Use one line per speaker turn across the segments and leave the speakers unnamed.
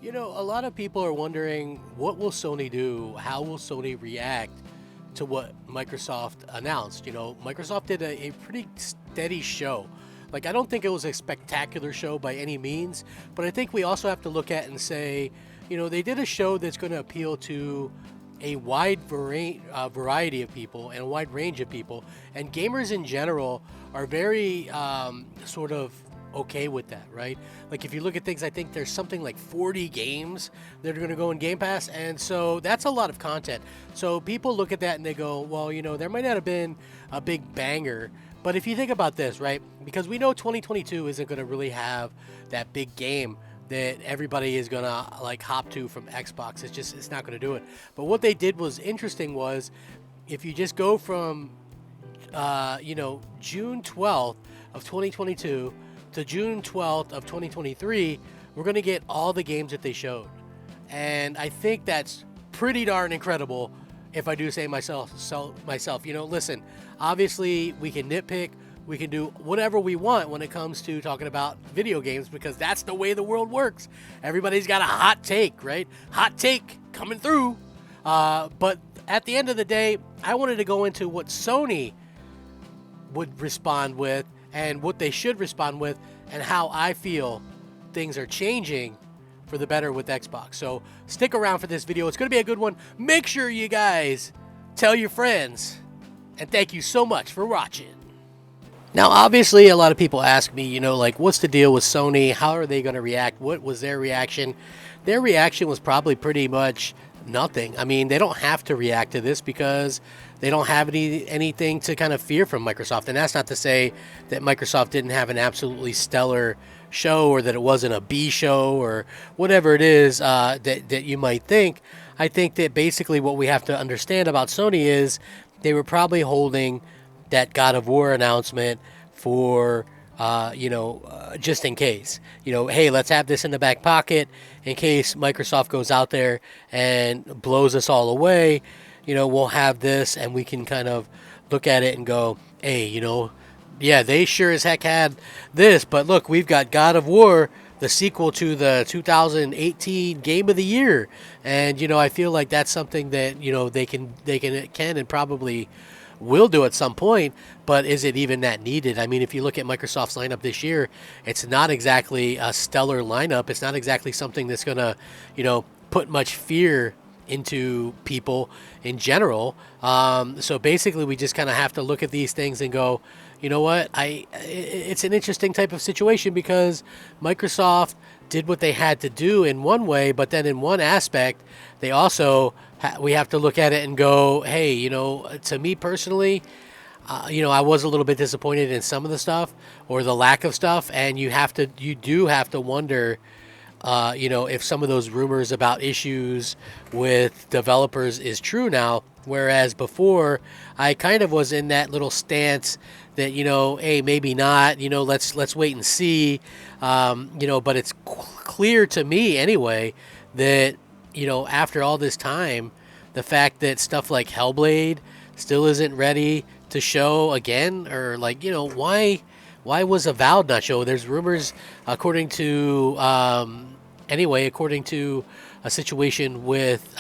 You know, a lot of people are wondering what will Sony do? How will Sony react to what Microsoft announced? You know, Microsoft did a pretty steady show. Like, I don't think it was a spectacular show by any means, but I think we also have to look at and say, you know, they did a show that's going to appeal to a wide variety of people and a wide range of people, and gamers in general are very sort of okay with that, right? Like if you look at things, I think there's something like 40 games that are going to go in Game Pass, and so that's a lot of content. So people look at that and they go, well, you know, there might not have been a big banger, but if you think about this, right? Because we know 2022 isn't going to really have that big game that everybody is gonna like hop to from Xbox. It's not gonna do it. But what they did was interesting was if you just go from June 12th of 2022 to June 12th of 2023, we're gonna get all the games that they showed, and I think that's pretty darn incredible. If I do say myself, you know, listen. Obviously, we can nitpick. We can do whatever we want when it comes to talking about video games because that's the way the world works. Everybody's got a hot take, right? Hot take coming through. But at the end of the day, I wanted to go into what Sony would respond with and what they should respond with and how I feel things are changing for the better with Xbox. So stick around for this video. It's going to be a good one. Make sure you guys tell your friends. And thank you so much for watching. Now, obviously, a lot of people ask me, you know, like, what's the deal with Sony? How are they going to react? What was their reaction? Their reaction was probably pretty much nothing. I mean, they don't have to react to this because they don't have anything to kind of fear from Microsoft. And that's not to say that Microsoft didn't have an absolutely stellar show or that it wasn't a B show or whatever it is that you might think. I think that basically what we have to understand about Sony is they were probably holding that God of War announcement for, just in case. You know, hey, let's have this in the back pocket in case Microsoft goes out there and blows us all away. You know, we'll have this and we can kind of look at it and go, hey, you know, yeah, they sure as heck had this, but look, we've got God of War, the sequel to the 2018 Game of the Year. And, you know, I feel like that's something that, you know, they can and probably will do at some point, but is it even that needed? I mean, if you look at Microsoft's lineup this year, it's not exactly a stellar lineup. It's not exactly something that's going to, you know, put much fear into people in general. So basically, we just kind of have to look at these things and go, you know what? It's an interesting type of situation because Microsoft did what they had to do in one way, but then in one aspect, they also we have to look at it and go, hey, you know, to me personally, you know, I was a little bit disappointed in some of the stuff or the lack of stuff, and you do have to wonder, you know, if some of those rumors about issues with developers is true now, whereas before I kind of was in that little stance that, you know, hey, maybe not, you know, let's wait and see, you know, but it's clear to me anyway that, you know, after all this time, the fact that stuff like Hellblade still isn't ready to show again, or like, you know, why was Avowed not show? There's rumors, according to according to a situation with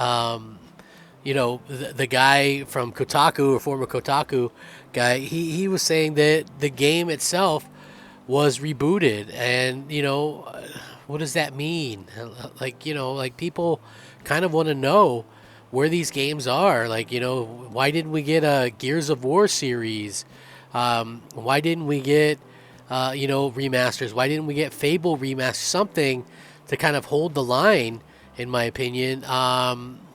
you know, the guy from Kotaku, or former Kotaku guy, he was saying that the game itself was rebooted, and you know, what does that mean? Like, you know, like people kind of want to know where these games are. Like, you know, why didn't we get a Gears of War series? Why didn't we get you know, remasters? Why didn't we get Fable remasters? Something to kind of hold the line, in my opinion.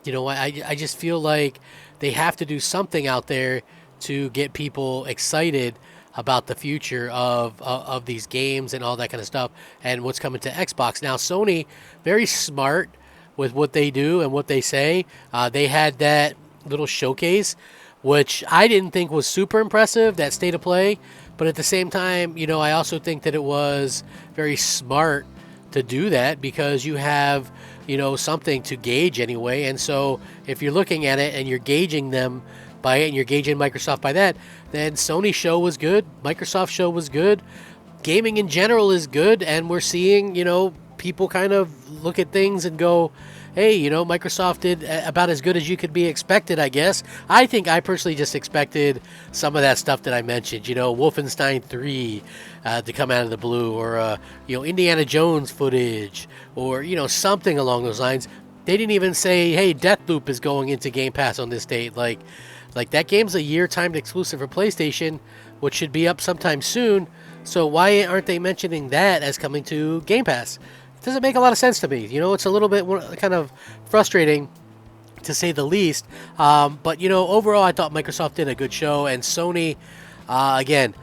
You know, I just feel like they have to do something out there to get people excited about the future of these games and all that kind of stuff and what's coming to Xbox. Now, Sony, very smart with what they do and what they say. They had that little showcase, which I didn't think was super impressive, that state of play. But at the same time, you know, I also think that it was very smart to do that because you have, you know, something to gauge anyway. And so if you're looking at it and you're gauging them by it and you're gauging Microsoft by that, then Sony's show was good. Microsoft's show was good. Gaming in general is good. And we're seeing, you know, people kind of look at things and go, hey, you know, Microsoft did about as good as you could be expected, I guess. I think I personally just expected some of that stuff that I mentioned, you know, Wolfenstein 3 to come out of the blue, or, you know, Indiana Jones footage, or, you know, something along those lines. They didn't even say, hey, Deathloop is going into Game Pass on this date. Like that game's a year timed exclusive for PlayStation, which should be up sometime soon. So why aren't they mentioning that as coming to Game Pass? It doesn't make a lot of sense to me. You know, it's a little bit kind of frustrating, to say the least. But, you know, overall, I thought Microsoft did a good show. And Sony, again,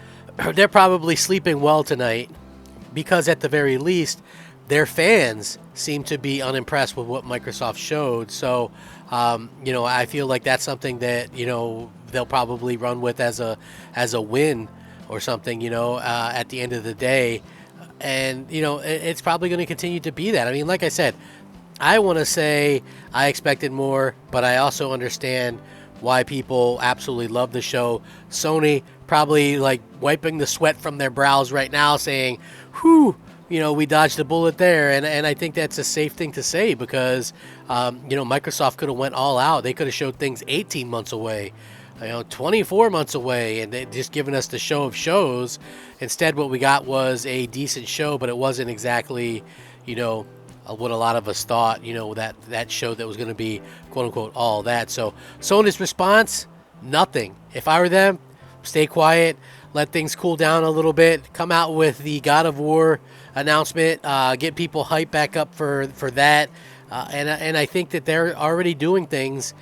they're probably sleeping well tonight, because at the very least, their fans seem to be unimpressed with what Microsoft showed. So, you know, I feel like that's something that, you know, they'll probably run with as a win or something, you know, at the end of the day. And, you know, it's probably going to continue to be that. I mean, like I said, I want to say I expected more, but I also understand why people absolutely love the show. Sony probably like wiping the sweat from their brows right now, saying, whew, you know, we dodged a bullet there. And I think that's a safe thing to say, because, you know, Microsoft could have went all out. They could have showed things 18 months away, you know, 24 months away, and they just given us the show of shows. Instead, what we got was a decent show, but it wasn't exactly, you know, what a lot of us thought, you know, that show that was going to be, quote unquote, all that. So Sony's response, nothing. If I were them, stay quiet, let things cool down a little bit, come out with the God of War announcement, get people hyped back up for that. And I think that they're already doing things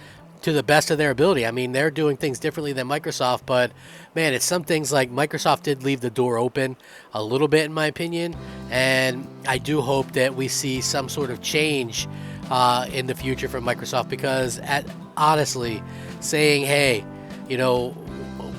to the best of their ability. I mean, they're doing things differently than Microsoft, but man, it's some things like Microsoft did leave the door open a little bit, in my opinion. And I do hope that we see some sort of change in the future from Microsoft, because honestly, saying, hey, you know,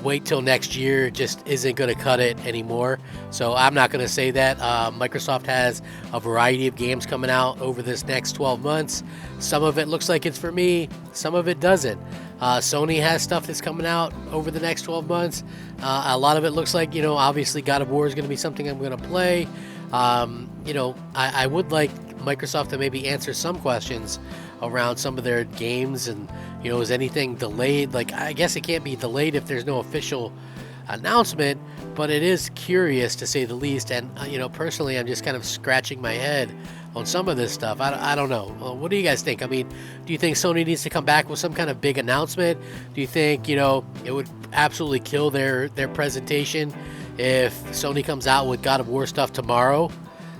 wait till next year just isn't going to cut it anymore. So I'm not going to say that. Microsoft has a variety of games coming out over this next 12 months. Some of it looks like it's for me, some of it doesn't. Sony has stuff that's coming out over the next 12 months. A lot of it looks like, you know, obviously God of War is going to be something I'm going to play. You know, I would like Microsoft to maybe answer some questions around some of their games, and, you know, is anything delayed? Like, I guess it can't be delayed if there's no official announcement, but it is curious, to say the least. And, you know, personally, I'm just kind of scratching my head on some of this stuff. I don't know. What do you guys think? I mean, do you think Sony needs to come back with some kind of big announcement? Do you think, you know, it would absolutely kill their presentation if Sony comes out with God of War stuff tomorrow?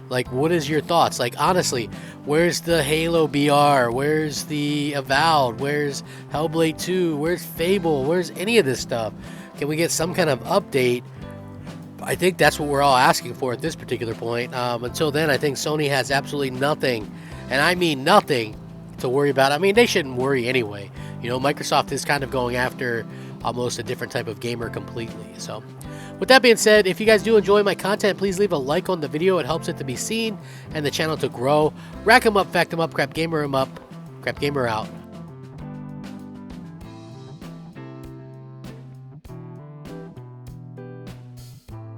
Like, what is your thoughts? Like, honestly, where's the Halo BR? Where's the Avowed? Where's Hellblade 2? Where's Fable? Where's any of this stuff? Can we get some kind of update? I think that's what we're all asking for at this particular point. Until then, I think Sony has absolutely nothing, and I mean nothing, to worry about. I mean, they shouldn't worry anyway. You know, Microsoft is kind of going after almost a different type of gamer completely. So, with that being said, if you guys do enjoy my content, please leave a like on the video. It helps it to be seen and the channel to grow. Rack 'em up, fact 'em up, crap gamer 'em up, crap gamer out.